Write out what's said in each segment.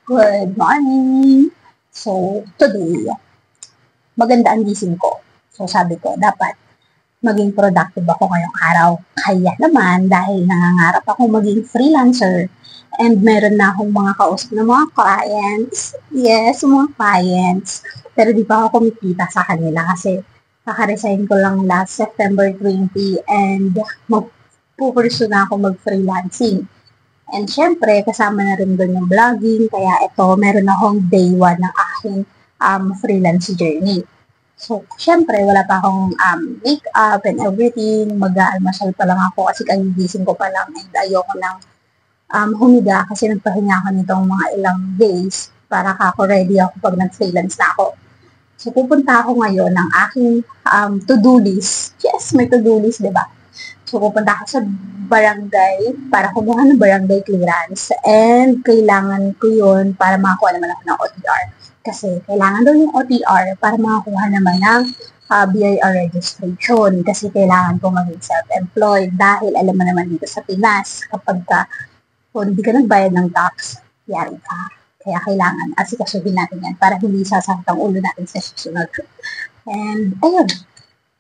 Good morning! So, today, maganda ang gising ko. So, sabi ko, dapat maging productive ako ngayong araw. Kaya naman, dahil nangangarap ako maging freelancer and meron na akong mga kausap na mga clients. Yes, mga clients. Pero di pa ako kumikita sa kanila kasi kaka-resign ko lang last September 20 and magpupursue na ako mag-freelancing. And syempre, kasama na rin doon yung vlogging. Kaya ito, meron akong day 1 ng aking freelance journey. So, syempre, wala pa akong make-up and everything. Mag-aalmasal pa lang ako kasi kagigising ko pa lang and ayoko nang humiga kasi nagpahinga ako nitong mga ilang days para ako ready ako pag nag-freelance na ako. So, pupunta ako ngayon ng aking to-do list. Yes, may to-do list, diba? So, pupunta ako sa barangay para kumuha ng barangay clearance and kailangan ko yun para makakuha naman ako ng OTR. Kasi kailangan daw yung OTR para makakuha naman ng BIR registration kasi kailangan ko maging self-employed dahil alam mo naman dito sa Pinas kapag kung hindi ka nagbayad ng tax, yari ka. Kaya kailangan asikasuhin natin yan para hindi sasakit ang ulo natin sa susunod. And ayun.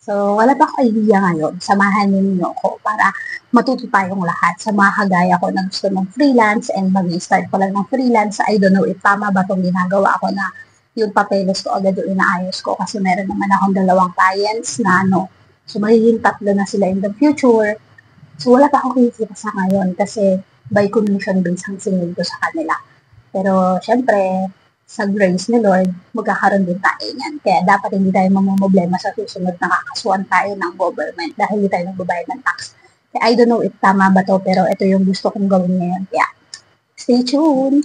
So, wala pa ako idea ngayon. Samahan niyo ako para matuto tayong lahat sa mga kagaya ko na gusto ng freelance and mag-start ko lang ng freelance. I don't know if tama ba itong ginagawa ko na yung papeles ko agad yung inaayos ko kasi meron naman akong 2 clients na So, magiging 3 na sila in the future. So, wala pa ako kinikita sa ngayon kasi by commission based ang singil ko sa kanila. Pero, syempre, sa grace ni Lord, magkakaroon din tayo niyan. Kaya dapat hindi tayo mamumblema sa susunod na kakasuhan tayo ng government dahil hindi tayo nagbabayad ng tax. Kaya I don't know if tama ba to, pero ito yung gusto kong gawin ngayon. Kaya, stay tuned!